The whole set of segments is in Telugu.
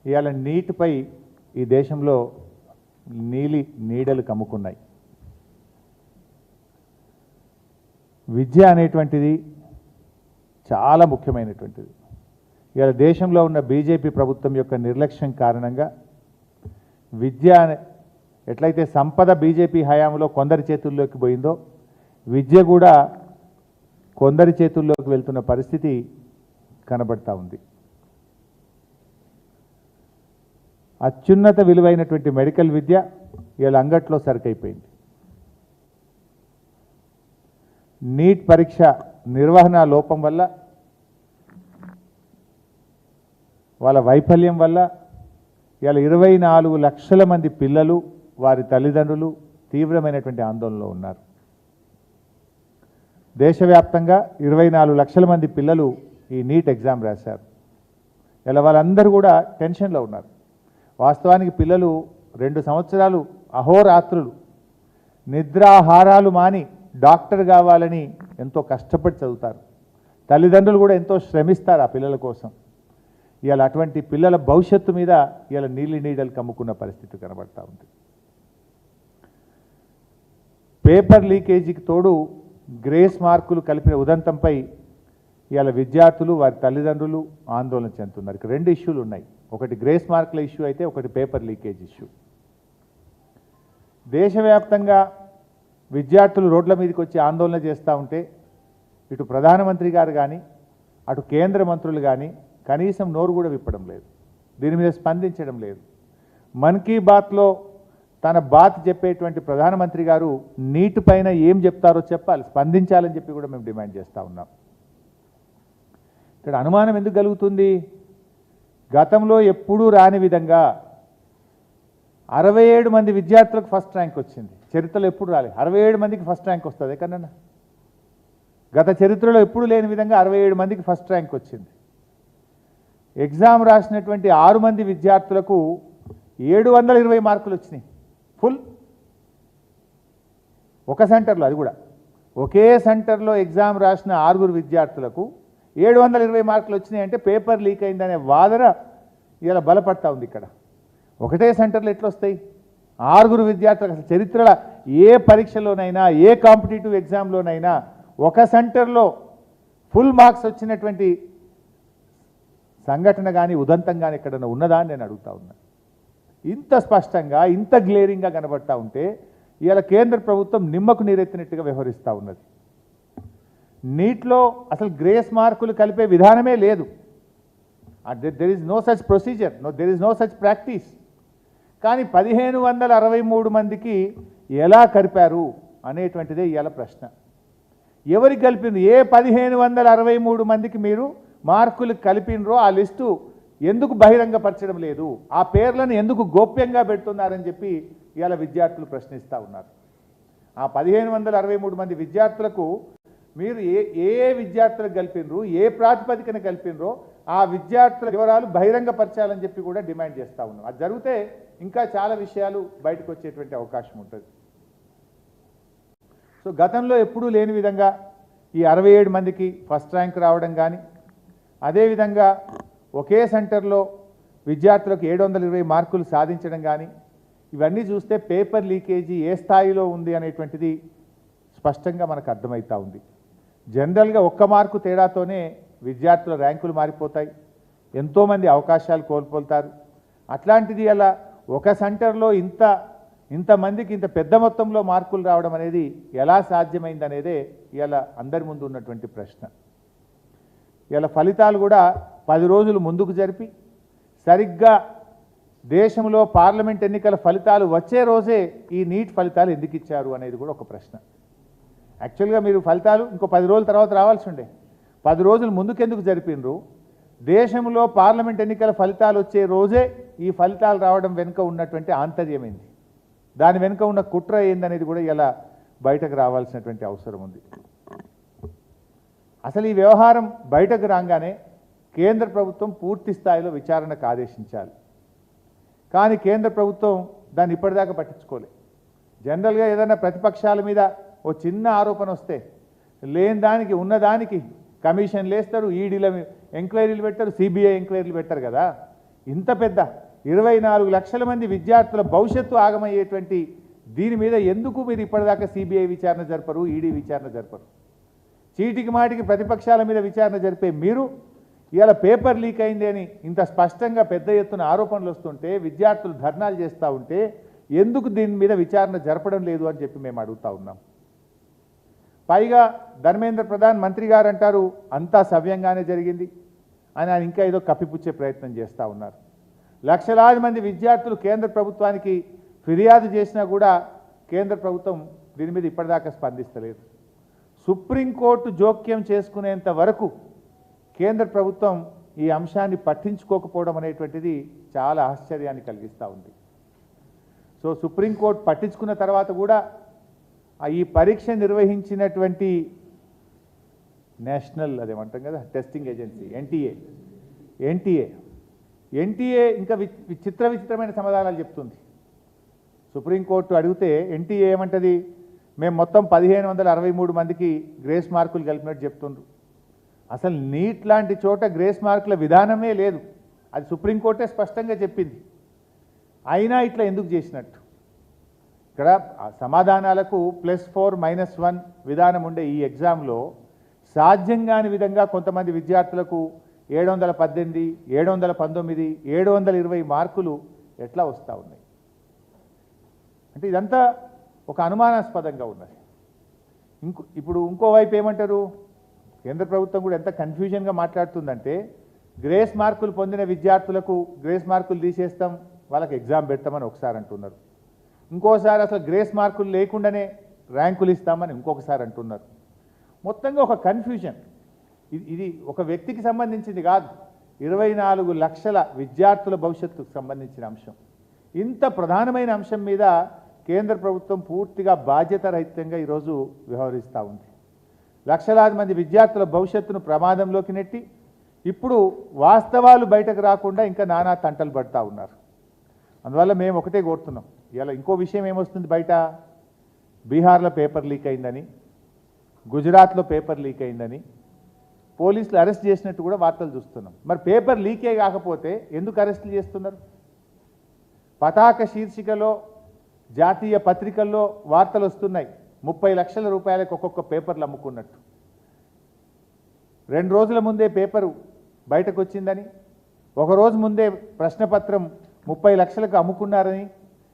ఇవాళ నీటిపై ఈ దేశంలో నీడలు కమ్ముకున్నాయి. విద్య అనేటువంటిది చాలా ముఖ్యమైనటువంటిది. ఇవాళ దేశంలో ఉన్న బీజేపీ ప్రభుత్వం యొక్క నిర్లక్ష్యం కారణంగా విద్య ఎట్లయితే సంపద బీజేపీ హయాంలో కొందరి చేతుల్లోకి పోయిందో విద్య కూడా కొందరి చేతుల్లోకి వెళ్తున్న పరిస్థితి కనబడతా ఉంది. అత్యున్నత విలువైనటువంటి మెడికల్ విద్య ఇవాళ అంగట్లో సరుకైపోయింది. నీట్ పరీక్ష నిర్వహణ లోపం వల్ల, వాళ్ళ వైఫల్యం వల్ల ఇవాళ 24 లక్షల మంది పిల్లలు వారి తల్లిదండ్రులు తీవ్రమైనటువంటి ఆందోళనలో ఉన్నారు. దేశవ్యాప్తంగా 24 లక్షల మంది పిల్లలు ఈ నీట్ ఎగ్జామ్ రాశారు. ఇలా వాళ్ళందరూ కూడా టెన్షన్లో ఉన్నారు. వాస్తవానికి పిల్లలు 2 సంవత్సరాలు అహోరాత్రులు నిద్రాహారాలు మాని డాక్టర్ కావాలని ఎంతో కష్టపడి చదువుతారు. తల్లిదండ్రులు కూడా ఎంతో శ్రమిస్తారు ఆ పిల్లల కోసం. ఇవాళ అటువంటి పిల్లల భవిష్యత్తు మీద ఇవాళ నీడలు కమ్ముకున్న పరిస్థితి కనబడతా ఉంది. పేపర్ లీకేజీకి తోడు గ్రేస్ మార్కులు కలిపిన ఉదంతంపై ఇవాళ విద్యార్థులు వారి తల్లిదండ్రులు ఆందోళన చెందుతున్నారు. ఇక్కడ 2 ఇష్యూలు ఉన్నాయి. ఒకటి గ్రేస్ మార్కుల ఇష్యూ అయితే ఒకటి పేపర్ లీకేజ్ ఇష్యూ. దేశవ్యాప్తంగా విద్యార్థులు రోడ్ల మీదకి వచ్చి ఆందోళన చేస్తూ ఉంటే ఇటు ప్రధానమంత్రి గారు కానీ అటు కేంద్ర మంత్రులు కానీ కనీసం నోరు కూడా విప్పడం లేదు, దీని మీద స్పందించడం లేదు. మన్ కీ బాత్లో తన బాత్ చెప్పేటువంటి ప్రధానమంత్రి గారు నీటి పైన ఏం చెప్తారో చెప్పాలి, స్పందించాలని చెప్పి కూడా మేము డిమాండ్ చేస్తూ ఉన్నాం. ఇక్కడ అనుమానం ఎందుకు కలుగుతుంది? గతంలో ఎప్పుడూ రాని విధంగా 67 మంది విద్యార్థులకు ఫస్ట్ ర్యాంక్ వచ్చింది. చరిత్రలో ఎప్పుడు రాలేదు. 67 మందికి ఫస్ట్ ర్యాంక్ వస్తుంది ఎక్కడన్నా? గత చరిత్రలో ఎప్పుడు లేని విధంగా 67 మందికి ఫస్ట్ ర్యాంక్ వచ్చింది. ఎగ్జామ్ రాసినటువంటి 6 మంది విద్యార్థులకు 720 మార్కులు వచ్చినాయి ఫుల్. ఒక సెంటర్లో, అది కూడా ఒకే సెంటర్లో ఎగ్జామ్ రాసిన 6 విద్యార్థులకు 720 మార్కులు వచ్చినాయి అంటే పేపర్ లీక్ అయిందనే వాదన ఇలా బలపడతా ఉంది. ఇక్కడ ఒకటే సెంటర్లో ఎట్లా వస్తాయి? 6 విద్యార్థులకు అసలు చరిత్రలో ఏ పరీక్షలోనైనా ఏ కాంపిటేటివ్ ఎగ్జామ్లోనైనా ఒక సెంటర్లో ఫుల్ మార్క్స్ వచ్చినటువంటి సంఘటన కానీ ఉదంతం కానీ ఎక్కడన్నా ఉన్నదా అని నేను అడుగుతా ఉన్నా. ఇంత స్పష్టంగా ఇంత గ్లేరింగ్గా కనబడతా ఉంటే ఇవాళ కేంద్ర ప్రభుత్వం నిమ్మకు నీరెత్తినట్టుగా వ్యవహరిస్తూ ఉన్నది. నీట్లో అసలు గ్రేస్ మార్కులు కలిపే విధానమే లేదు. There is no such procedure, there is no such practice. కానీ 1563 మందికి ఎలా కలిపారు అనేటువంటిదే ఇవాళ ప్రశ్న. ఎవరికి కలిపింది? ఏ 1563 మందికి మీరు మార్కులు కలిపినరో ఆ లిస్టు ఎందుకు బహిరంగపరచడం లేదు? ఆ పేర్లను ఎందుకు గోప్యంగా పెడుతున్నారని చెప్పి ఇవాళ విద్యార్థులు ప్రశ్నిస్తూ ఉన్నారు. ఆ 1563 మంది విద్యార్థులకు మీరు ఏ విద్యార్థులకు కలిపినరు, ఏ ప్రాతిపదికన కలిపినరో ఆ విద్యార్థుల వివరాలు బహిరంగపరచాలని చెప్పి కూడా డిమాండ్ చేస్తూ ఉన్నాం. అది జరిగితే ఇంకా చాలా విషయాలు బయటకు వచ్చేటువంటి అవకాశం ఉంటుంది. సో గతంలో ఎప్పుడూ లేని విధంగా ఈ 67 మందికి ఫస్ట్ ర్యాంక్ రావడం కానీ, అదేవిధంగా ఒకే సెంటర్లో విద్యార్థులకు 720 మార్కులు సాధించడం కానీ, ఇవన్నీ చూస్తే పేపర్ లీకేజీ ఏ స్థాయిలో ఉంది అనేటువంటిది స్పష్టంగా మనకు అర్థమవుతూ ఉంది. జనరల్గా 1 మార్కు తేడాతోనే విద్యార్థుల ర్యాంకులు మారిపోతాయి, ఎంతోమంది అవకాశాలు కోల్పోతారు. అట్లాంటిది అలా ఒక సెంటర్లో ఇంతమందికి ఇంత పెద్ద మొత్తంలో మార్కులు రావడం అనేది ఎలా సాధ్యమైంది అనేదే ఇలా అందరి ముందు ఉన్నటువంటి ప్రశ్న. ఇలా ఫలితాలు కూడా 10 రోజులు ముందుకు జరిపి సరిగ్గా దేశంలో పార్లమెంట్ ఎన్నికల ఫలితాలు వచ్చే రోజే ఈ నీట్ ఫలితాలు ఎందుకు ఇచ్చారు అనేది కూడా ఒక ప్రశ్న. యాక్చువల్గా మీరు ఫలితాలు ఇంకో 10 రోజుల తర్వాత రావాల్సి ఉండే, 10 రోజులు ముందుకెందుకు జరిపినరు? దేశంలో పార్లమెంట్ ఎన్నికల ఫలితాలు వచ్చే రోజే ఈ ఫలితాలు రావడం వెనుక ఉన్నటువంటి ఆంతర్యమైంది, దాని వెనుక ఉన్న కుట్ర ఏందనేది కూడా ఇలా బయటకు రావాల్సినటువంటి అవసరం ఉంది. అసలు ఈ వ్యవహారం బయటకు రాగానే కేంద్ర ప్రభుత్వం పూర్తి స్థాయిలో విచారణకు ఆదేశించాలి. కానీ కేంద్ర ప్రభుత్వం దాన్ని ఇప్పటిదాకా పట్టించుకోలేదు. జనరల్గా ఏదైనా ప్రతిపక్షాల మీద ఓ చిన్న ఆరోపణ వస్తే లేని దానికి ఉన్నదానికి కమిషన్లు వేస్తారు, ఈడీల ఎంక్వైరీలు పెట్టారు, సిబిఐ ఎంక్వైరీలు పెట్టారు కదా. ఇంత పెద్ద 24 లక్షల మంది విద్యార్థుల భవిష్యత్తు ఆగమయ్యేటువంటి దీని మీద ఎందుకు మీరు ఇప్పటిదాకా సిబిఐ విచారణ జరపరు, ఈడీ విచారణ జరపరు? చీటికి మాటికి ప్రతిపక్షాల మీద విచారణ జరిపే మీరు ఇవాళ పేపర్ లీక్ అయింది అని ఇంత స్పష్టంగా పెద్ద ఎత్తున ఆరోపణలు వస్తుంటే, విద్యార్థులు ధర్నాలు చేస్తూ ఉంటే ఎందుకు దీని మీద విచారణ జరపడం లేదు అని చెప్పి మేము అడుగుతా ఉన్నాం. పైగా ధర్మేంద్ర ప్రధాన్ మంత్రి గారు అంటారు అంతా సవ్యంగానే జరిగింది అని, ఆయన ఇంకా ఏదో కప్పిపుచ్చే ప్రయత్నం చేస్తూ ఉన్నారు. లక్షలాది మంది విద్యార్థులు కేంద్ర ప్రభుత్వానికి ఫిర్యాదు చేసినా కూడా కేంద్ర ప్రభుత్వం దీని మీద ఇప్పటిదాకా స్పందిస్తలేదు. సుప్రీంకోర్టు జోక్యం చేసుకునేంత వరకు కేంద్ర ప్రభుత్వం ఈ అంశాన్ని పట్టించుకోకపోవడం అనేటువంటిది చాలా ఆశ్చర్యాన్ని కలిగిస్తూ ఉంది. సో సుప్రీంకోర్టు పట్టించుకున్న తర్వాత కూడా ఈ పరీక్ష నిర్వహించినటువంటి నేషనల్ అదేమంటాం కదా టెస్టింగ్ ఏజెన్సీ ఎన్టీఏ ఇంకా విచిత్రమైన సమాధానాలు చెప్తుంది. సుప్రీంకోర్టు అడిగితే ఎన్టీఏ ఏమంటది, మేము మొత్తం 1563 మందికి గ్రేస్ మార్కులు కలిపినట్టు చెప్తుండ్రు. అసలు నీట్ లాంటి చోట గ్రేస్ మార్కుల విధానమే లేదు, అది సుప్రీంకోర్టే స్పష్టంగా చెప్పింది. అయినా ఇట్లా ఎందుకు చేసినట్టు? ఇక్కడ సమాధానాలకు +4 -1 విధానం ఉండే ఈ ఎగ్జామ్లో సాధ్యం కాని విధంగా కొంతమంది విద్యార్థులకు 718, 719, 720 మార్కులు ఎట్లా వస్తూ ఉన్నాయి అంటే ఇదంతా ఒక అనుమానాస్పదంగా ఉన్నది. ఇప్పుడు ఇంకోవైపు ఏమంటారు, కేంద్ర ప్రభుత్వం కూడా ఎంత కన్ఫ్యూజన్గా మాట్లాడుతుందంటే, గ్రేస్ మార్కులు పొందిన విద్యార్థులకు గ్రేస్ మార్కులు తీసేస్తాం, వాళ్ళకి ఎగ్జామ్ పెడతామని ఒకసారి అంటున్నారు. ఇంకోసారి అసలు గ్రేస్ మార్కులు లేకుండానే ర్యాంకులు ఇస్తామని ఇంకొకసారి అంటున్నారు. మొత్తంగా ఒక కన్ఫ్యూజన్. ఇది ఒక వ్యక్తికి సంబంధించింది కాదు, 24 లక్షల విద్యార్థుల భవిష్యత్తుకు సంబంధించిన అంశం. ఇంత ప్రధానమైన అంశం మీద కేంద్ర ప్రభుత్వం పూర్తిగా బాధ్యతారహితంగా ఈరోజు వ్యవహరిస్తూ ఉంది. లక్షలాది మంది విద్యార్థుల భవిష్యత్తును ప్రమాదంలోకి నెట్టి ఇప్పుడు వాస్తవాలు బయటకు రాకుండా ఇంకా నానా తంటలు పడుతూ ఉన్నారు. అందువల్ల మేము ఒకటే కోరుతున్నాం, ఇలా ఇంకో విషయం ఏమొస్తుంది బయట, బీహార్లో పేపర్ లీక్ అయిందని, గుజరాత్లో పేపర్ లీక్ అయిందని పోలీసులు అరెస్ట్ చేసినట్టు కూడా వార్తలు చూస్తున్నాం. మరి పేపర్ లీకే కాకపోతే ఎందుకు అరెస్టులు చేస్తున్నారు? పతాక శీర్షికలో జాతీయ పత్రికల్లో వార్తలు వస్తున్నాయి, 30 లక్షల రూపాయలకు ఒక్కొక్క పేపర్లు అమ్ముకున్నట్టు. 2 రోజుల ముందే పేపరు బయటకు వచ్చిందని, ఒకరోజు ముందే ప్రశ్నపత్రం 30 లక్షలకు అమ్ముకున్నారని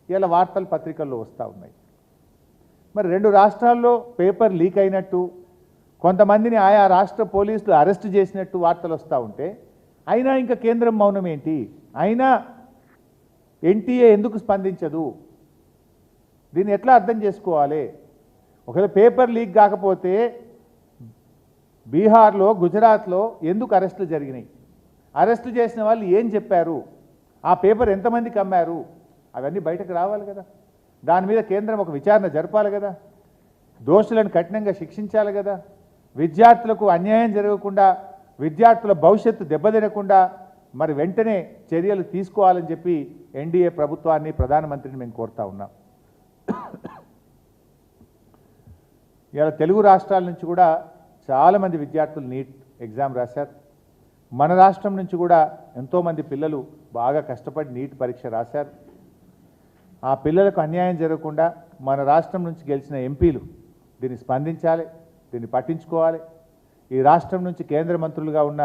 ఇలా వార్తలు పత్రికల్లో వస్తూ ఉన్నాయి. మరి 2 రాష్ట్రాల్లో పేపర్ లీక్ అయినట్టు, కొంతమందిని ఆయా రాష్ట్ర పోలీసులు అరెస్ట్ చేసినట్టు వార్తలు వస్తూ ఉంటే, అయినా ఇంకా కేంద్రం మౌనం ఏంటి? అయినా ఎన్టీఏ ఎందుకు స్పందించదు? దీన్ని ఎట్లా అర్థం చేసుకోవాలి? ఒకవేళ పేపర్ లీక్ కాకపోతే బీహార్లో, గుజరాత్లో ఎందుకు అరెస్టులు జరిగినాయి? అరెస్టు చేసిన వాళ్ళు ఏం చెప్పారు? ఆ పేపర్ ఎంతమందికి అమ్మారు? అవన్నీ బయటకు రావాలి కదా. దాని మీద కేంద్రం ఒక విచారణ జరపాలి కదా, దోషులను కఠినంగా శిక్షించాలి కదా. విద్యార్థులకు అన్యాయం జరగకుండా, విద్యార్థుల భవిష్యత్తు దెబ్బతినకుండా మరి వెంటనే చర్యలు తీసుకోవాలని చెప్పి ఎన్డీఏ ప్రభుత్వాన్ని, ప్రధానమంత్రిని మేము కోరుతా ఉన్నాం. ఇలా తెలుగు రాష్ట్రాల నుంచి కూడా చాలామంది విద్యార్థులు నీట్ ఎగ్జామ్ రాశారు. మన రాష్ట్రం నుంచి కూడా ఎంతోమంది పిల్లలు బాగా కష్టపడి నీట్ పరీక్ష రాశారు. ఆ పిల్లలకు అన్యాయం జరగకుండా మన రాష్ట్రం నుంచి గెలిచిన ఎంపీలు దీన్ని స్పందించాలి, దీన్ని పట్టించుకోవాలి. ఈ రాష్ట్రం నుంచి కేంద్ర మంత్రులుగా ఉన్న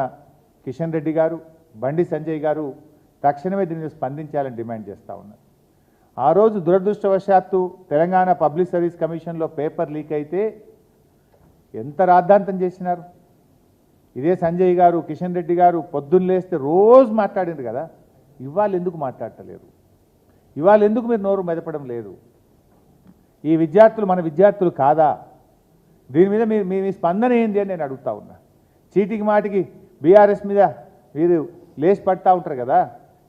కిషన్ రెడ్డి గారు, బండి సంజయ్ గారు తక్షణమే దీన్ని స్పందించాలని డిమాండ్ చేస్తూ ఉన్నారు. ఆ రోజు దురదృష్టవశాత్తు తెలంగాణ పబ్లిక్ సర్వీస్ కమిషన్లో పేపర్ లీక్ అయితే ఎంత రాద్ధాంతం చేసినారు. ఇదే సంజయ్ గారు, కిషన్ రెడ్డి గారు పొద్దున్న లేస్తే రోజు మాట్లాడిండ్రు కదా, ఇవాళ ఎందుకు మాట్లాడటలేరు? ఇవాళ ఎందుకు మీరు నోరు మెదపడం లేదు? ఈ విద్యార్థులు మన విద్యార్థులు కాదా? దీని మీద మీ స్పందన ఏంది అని నేను అడుగుతా ఉన్నా. చీటికి మాటికి బీఆర్ఎస్ మీద మీరు లేచి పడతా ఉంటారు కదా,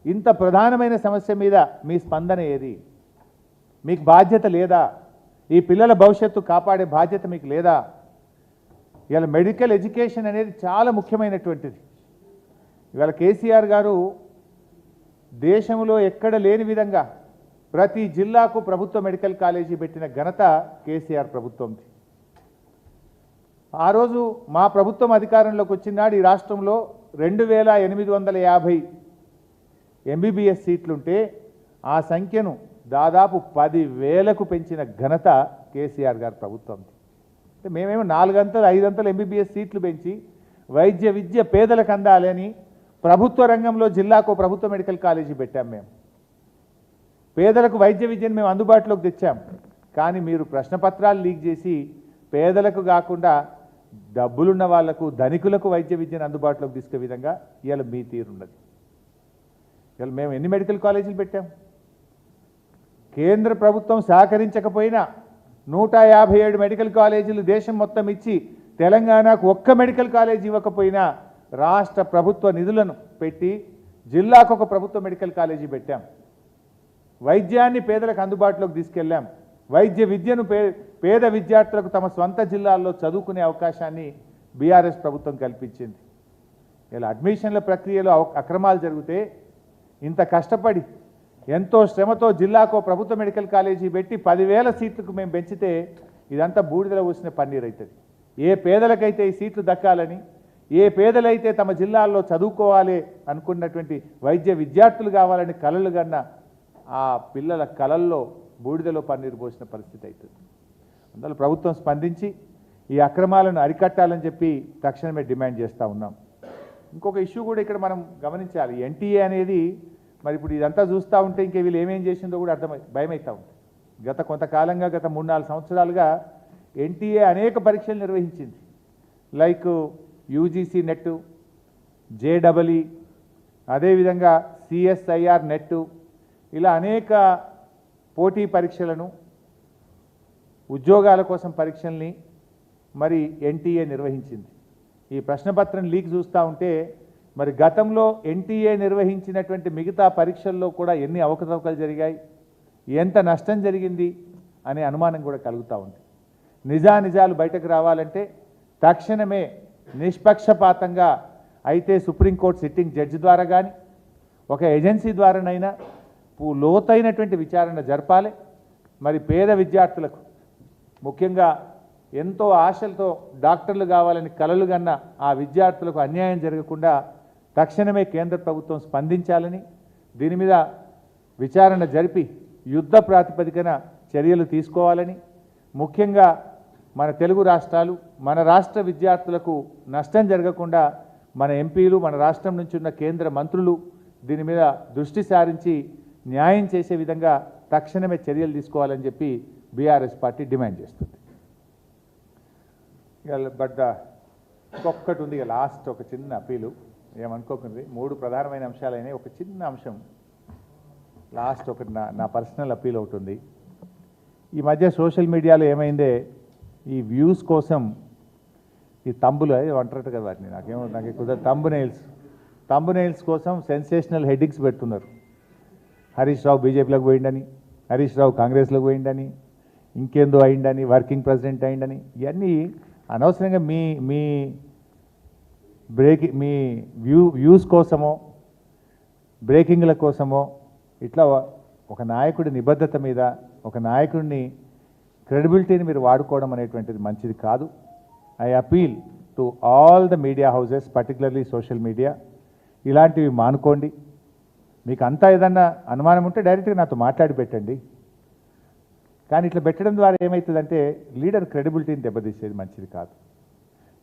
ఇంత ప్రధానమైన సమస్య మీద మీ స్పందన ఏది? మీకు బాధ్యత లేదా? ఈ పిల్లల భవిష్యత్తు కాపాడే బాధ్యత మీకు లేదా? ఇవాళ మెడికల్ ఎడ్యుకేషన్ అనేది చాలా ముఖ్యమైనటువంటిది. ఇవాళ కేసీఆర్ గారు దేశంలో ఎక్కడ లేని విధంగా ప్రతి జిల్లాకు ప్రభుత్వ మెడికల్ కాలేజీ పెట్టిన ఘనత కేసీఆర్ ప్రభుత్వంది. ఆ రోజు మా ప్రభుత్వం అధికారంలోకి వచ్చినాడు ఈ రాష్ట్రంలో 2850 ఎంబీబీఎస్ సీట్లుంటే ఆ సంఖ్యను దాదాపు 10,000కు పెంచిన ఘనత కేసీఆర్ గారి ప్రభుత్వం. అంటే మేమేమో 4-5 ఎంబీబీఎస్ సీట్లు పెంచి వైద్య విద్య పేదలకు అందాలని ప్రభుత్వ రంగంలో జిల్లాకు ప్రభుత్వ మెడికల్ కాలేజీ పెట్టాం. మేము పేదలకు వైద్య విద్యను మేము అందుబాటులోకి తెచ్చాం. కానీ మీరు ప్రశ్నపత్రాలు లీక్ చేసి పేదలకు కాకుండా డబ్బులున్న వాళ్లకు ధనికులకు వైద్య విద్యను అందుబాటులోకి తీసుకునే విధంగా ఇవాళ మీ తీరున్నది. ఇవాళ మేము ఎన్ని మెడికల్ కాలేజీలు పెట్టాం? కేంద్ర ప్రభుత్వం సహకరించకపోయినా 157 మెడికల్ కాలేజీలు దేశం మొత్తం ఇచ్చి తెలంగాణకు ఒక్క మెడికల్ కాలేజీ ఇవ్వకపోయినా రాష్ట్ర ప్రభుత్వ నిధులను పెట్టి జిల్లాకు ఒక ప్రభుత్వ మెడికల్ కాలేజీ పెట్టాం. వైద్యాన్ని పేదలకు అందుబాటులోకి తీసుకెళ్ళాం. వైద్య విద్యను పేద విద్యార్థులకు తమ స్వంత జిల్లాల్లో చదువుకునే అవకాశాన్ని బీఆర్ఎస్ ప్రభుత్వం కల్పించింది. ఇలా అడ్మిషన్ల ప్రక్రియలో అక్రమాలు జరిగితే ఇంత కష్టపడి ఎంతో శ్రమతో జిల్లాకు ప్రభుత్వ మెడికల్ కాలేజీ పెట్టి 10,000 సీట్లకు మేము పెంచితే ఇదంతా బూడిదలో పోసిన పన్నీరు అవుతుంది. ఏ పేదలకైతే ఈ సీట్లు దక్కాలని, ఏ పేదలైతే తమ జిల్లాల్లో చదువుకోవాలి అనుకున్నటువంటి వైద్య విద్యార్థులు కావాలని కలలు కన్నా ఆ పిల్లల కలల్లో బూడిదలో పన్నీరు పోసిన పరిస్థితి అవుతుంది. అందువల్ల ప్రభుత్వం స్పందించి ఈ అక్రమాలను అరికట్టాలని చెప్పి తక్షణమే డిమాండ్ చేస్తూ ఉన్నాం. ఇంకొక ఇష్యూ కూడా ఇక్కడ మనం గమనించాలి. ఎన్టీఏ అనేది మరి ఇప్పుడు ఇదంతా చూస్తూ ఉంటే ఇంకా వీళ్ళు ఏమేం చేసిందో కూడా భయమవుతూ ఉంటుంది. గత కొంతకాలంగా గత 3-4 సంవత్సరాలుగా ఎన్టీఏ అనేక పరీక్షలు నిర్వహించింది. లైక్ యూజీసీ నెట్, జేడబ్ల్ఈ, అదేవిధంగా సిఎస్ఐఆర్ నెట్, ఇలా అనేక పోటీ పరీక్షలను, ఉద్యోగాల కోసం పరీక్షల్ని మరి ఎన్టీఏ నిర్వహించింది. ఈ ప్రశ్నపత్రం లీక్ చూస్తూ ఉంటే మరి గతంలో ఎన్టీఏ నిర్వహించినటువంటి మిగతా పరీక్షల్లో కూడా ఎన్ని అవకతవకలు జరిగాయి, ఎంత నష్టం జరిగింది అనే అనుమానం కూడా కలుగుతూ ఉంది. నిజాలు బయటకు రావాలంటే తక్షణమే నిష్పక్షపాతంగా అయితే సుప్రీంకోర్టు సిట్టింగ్ జడ్జి ద్వారా కానీ ఒక ఏజెన్సీ ద్వారానైనా లోతైనటువంటి విచారణ జరపాలి. మరి పేద విద్యార్థులకు, ముఖ్యంగా ఎంతో ఆశలతో డాక్టర్లు కావాలని కలలు కన్న ఆ విద్యార్థులకు అన్యాయం జరగకుండా తక్షణమే కేంద్ర ప్రభుత్వం స్పందించాలని, దీని మీద విచారణ జరిపి యుద్ధ ప్రాతిపదికన చర్యలు తీసుకోవాలని, ముఖ్యంగా మన తెలుగు రాష్ట్రాలు, మన రాష్ట్ర విద్యార్థులకు నష్టం జరగకుండా మన ఎంపీలు, మన రాష్ట్రం నుంచి ఉన్న కేంద్ర మంత్రులు దీని మీద దృష్టి సారించి న్యాయం చేసే విధంగా తక్షణమే చర్యలు తీసుకోవాలని చెప్పి బీఆర్ఎస్ పార్టీ డిమాండ్ చేస్తుంది. బట్ ఒక్కటి ఉంది, లాస్ట్ ఒక చిన్న అప్పీలు, ఏమనుకోకండి. 3 ప్రధానమైన అంశాలైన ఒక చిన్న అంశం లాస్ట్ ఒకటి నా పర్సనల్ అప్పీల్ అవుతుంది. ఈ మధ్య సోషల్ మీడియాలో ఏమైందే, ఈ వ్యూస్ కోసం ఈ తంబులు అంటారట కదా వాటిని, నాకు కుదరదు, తంబు నెయిల్స్ కోసం సెన్సేషనల్ హెడ్డింగ్స్ పెడుతున్నారు. హరీష్ రావు బీజేపీలోకి పోయిండని, హరీష్ రావు కాంగ్రెస్లోకి పోయిండని, ఇంకేందో అయిందని, వర్కింగ్ ప్రెసిడెంట్ అయిందని, ఇవన్నీ అనవసరంగా మీ వ్యూస్ కోసమో బ్రేకింగ్ల కోసమో ఇట్లా ఒక నాయకుడి నిబద్ధత మీద, ఒక నాయకుడిని క్రెడిబిలిటీని మీరు వాడుకోవడం అనేటువంటిది మంచిది కాదు. I appeal to all the media houses, particularly social media, ఇలాంటివి మానుకోండి. మీకు అంతా ఏదన్నా అనుమానం ఉంటే డైరెక్ట్గా నాతో మాట్లాడి పెట్టండి. కానీ ఇట్లా పెట్టడం ద్వారా ఏమవుతుందంటే లీడర్ క్రెడిబిలిటీని దెబ్బతీసేది మంచిది కాదు.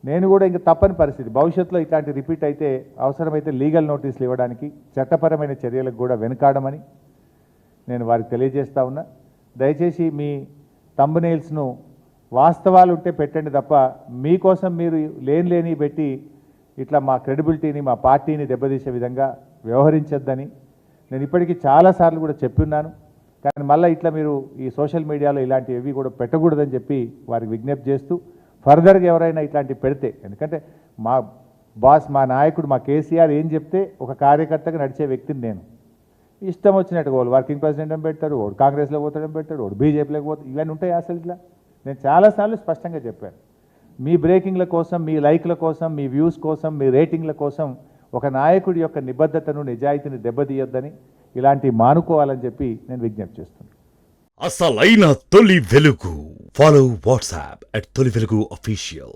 నేను కూడా ఇంకా తప్పని పరిస్థితి, భవిష్యత్తులో ఇట్లాంటి రిపీట్ అయితే అవసరమైతే లీగల్ నోటీసులు ఇవ్వడానికి, చట్టపరమైన చర్యలకు కూడా వెనుకాడమని నేను వారికి తెలియజేస్తా ఉన్నా. దయచేసి మీ థంబ్నెయిల్స్ను వాస్తవాలు ఉంటే పెట్టండి తప్ప మీకోసం మీరు లేని పెట్టి ఇట్లా మా క్రెడిబిలిటీని, మా పార్టీని దెబ్బతీసే విధంగా వ్యవహరించొద్దని నేను ఇప్పటికీ చాలాసార్లు కూడా చెప్పున్నాను. కానీ మళ్ళీ ఇట్లా మీరు ఈ సోషల్ మీడియాలో ఇలాంటివి కూడా పెట్టకూడదని చెప్పి వారికి విజ్ఞప్తి చేస్తూ, ఫర్దర్గా ఎవరైనా ఇట్లాంటివి పెడితే, ఎందుకంటే మా బాస్, మా నాయకుడు, మా కేసీఆర్ ఏం చెప్తే ఒక కార్యకర్తగా నడిచే వ్యక్తిని నేను. ఇష్టం వచ్చినట్టుగా వాళ్ళు వర్కింగ్ ప్రెసిడెంట్ అని పెడతాడు, వాడు కాంగ్రెస్లో పోతాడని పెడతాడు, వాడు బీజేపీలోకి పోతాడు, ఇవన్నీ ఉంటాయి అసలు. ఇట్లా నేను చాలాసార్లు స్పష్టంగా చెప్పాను, మీ బ్రేకింగ్ల కోసం, మీ లైక్ల కోసం, మీ వ్యూస్ కోసం, మీ రేటింగ్ల కోసం ఒక నాయకుడి యొక్క నిబద్ధతను, నిజాయితీని దెబ్బతీయొద్దని, ఇలాంటివి మానుకోవాలని చెప్పి నేను విజ్ఞప్తి చేస్తున్నాను. అసలైన తొలి వెలుగు. ఫాలో వాట్సాప్ @తొలి వెలుగు official.